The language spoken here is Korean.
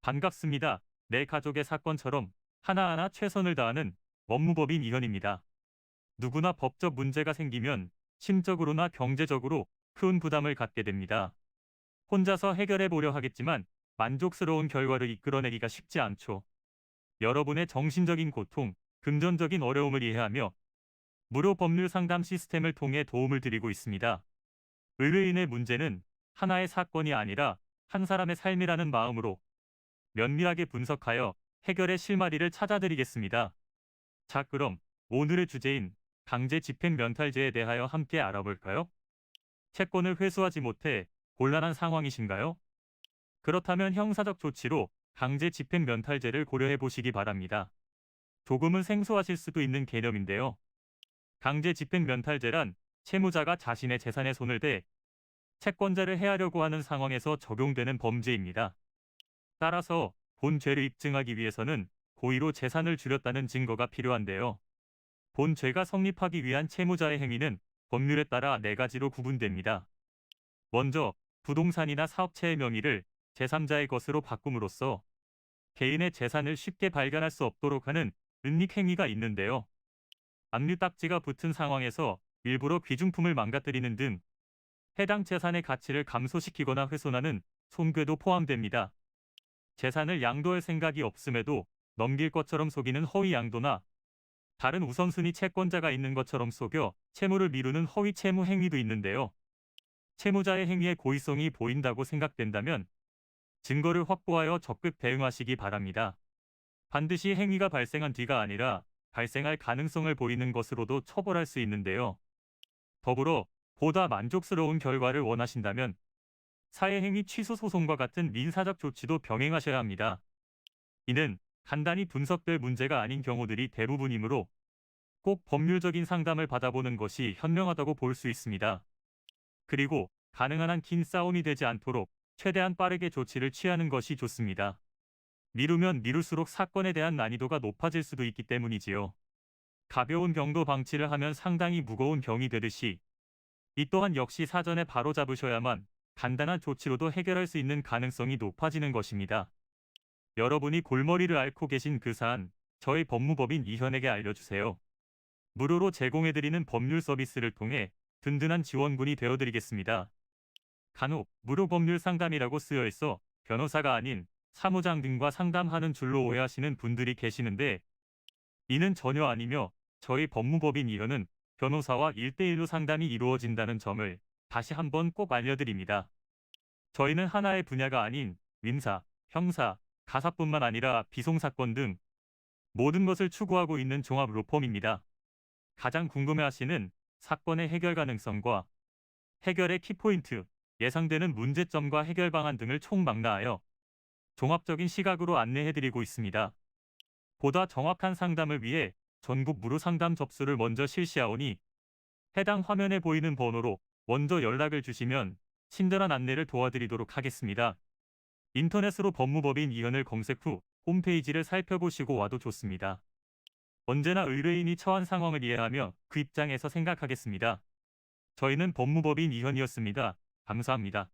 반갑습니다. 내 가족의 사건처럼 하나하나 최선을 다하는 법무법인 이현입니다. 누구나 법적 문제가 생기면 심적으로나 경제적으로 큰 부담을 갖게 됩니다. 혼자서 해결해 보려 하겠지만 만족스러운 결과를 이끌어내기가 쉽지 않죠. 여러분의 정신적인 고통, 금전적인 어려움을 이해하며 무료 법률 상담 시스템을 통해 도움을 드리고 있습니다. 의뢰인의 문제는 하나의 사건이 아니라 한 사람의 삶이라는 마음으로 면밀하게 분석하여 해결의 실마리를 찾아드리겠습니다. 자, 그럼 오늘의 주제인 강제 집행 면탈제에 대하여 함께 알아볼까요? 채권을 회수하지 못해 곤란한 상황이신가요? 그렇다면 형사적 조치로 강제 집행 면탈제를 고려해 보시기 바랍니다. 조금은 생소하실 수도 있는 개념인데요. 강제 집행 면탈제란 채무자가 자신의 재산에 손을 대 채권자를 해하려고 하는 상황에서 적용되는 범죄입니다. 따라서 본 죄를 입증하기 위해서는 고의로 재산을 줄였다는 증거가 필요한데요. 본 죄가 성립하기 위한 채무자의 행위는 법률에 따라 네 가지로 구분됩니다. 먼저 부동산이나 사업체의 명의를 제3자의 것으로 바꿈으로써 개인의 재산을 쉽게 발견할 수 없도록 하는 은닉 행위가 있는데요. 압류 딱지가 붙은 상황에서 일부러 귀중품을 망가뜨리는 등 해당 재산의 가치를 감소시키거나 훼손하는 손괴도 포함됩니다. 재산을 양도할 생각이 없음에도 넘길 것처럼 속이는 허위 양도나 다른 우선순위 채권자가 있는 것처럼 속여 채무를 미루는 허위 채무 행위도 있는데요. 채무자의 행위의 고의성이 보인다고 생각된다면 증거를 확보하여 적극 대응하시기 바랍니다. 반드시 행위가 발생한 뒤가 아니라 발생할 가능성을 보이는 것으로도 처벌할 수 있는데요. 더불어 보다 만족스러운 결과를 원하신다면 사회행위 취소 소송과 같은 민사적 조치도 병행하셔야 합니다. 이는 간단히 분석될 문제가 아닌 경우들이 대부분이므로 꼭 법률적인 상담을 받아보는 것이 현명하다고 볼 수 있습니다. 그리고 가능한 한 긴 싸움이 되지 않도록 최대한 빠르게 조치를 취하는 것이 좋습니다. 미루면 미룰수록 사건에 대한 난이도가 높아질 수도 있기 때문이지요. 가벼운 병도 방치를 하면 상당히 무거운 병이 되듯이 이 또한 역시 사전에 바로잡으셔야만 간단한 조치로도 해결할 수 있는 가능성이 높아지는 것입니다. 여러분이 골머리를 앓고 계신 그 사안, 저희 법무법인 이현에게 알려주세요. 무료로 제공해드리는 법률 서비스를 통해 든든한 지원군이 되어드리겠습니다. 간혹 무료 법률 상담이라고 쓰여 있어 변호사가 아닌 사무장 등과 상담하는 줄로 오해하시는 분들이 계시는데 이는 전혀 아니며 저희 법무법인 이현은 변호사와 1대1로 상담이 이루어진다는 점을 다시 한번 꼭 알려드립니다. 저희는 하나의 분야가 아닌 민사, 형사, 가사뿐만 아니라 비송사건 등 모든 것을 추구하고 있는 종합 로펌입니다. 가장 궁금해하시는 사건의 해결 가능성과 해결의 키포인트, 예상되는 문제점과 해결 방안 등을 총망라하여 종합적인 시각으로 안내해드리고 있습니다. 보다 정확한 상담을 위해 전국 무료 상담 접수를 먼저 실시하오니 해당 화면에 보이는 번호로 먼저 연락을 주시면 친절한 안내를 도와드리도록 하겠습니다. 인터넷으로 법무법인 이현을 검색 후 홈페이지를 살펴보시고 와도 좋습니다. 언제나 의뢰인이 처한 상황을 이해하며 그 입장에서 생각하겠습니다. 저희는 법무법인 이현이었습니다. 감사합니다.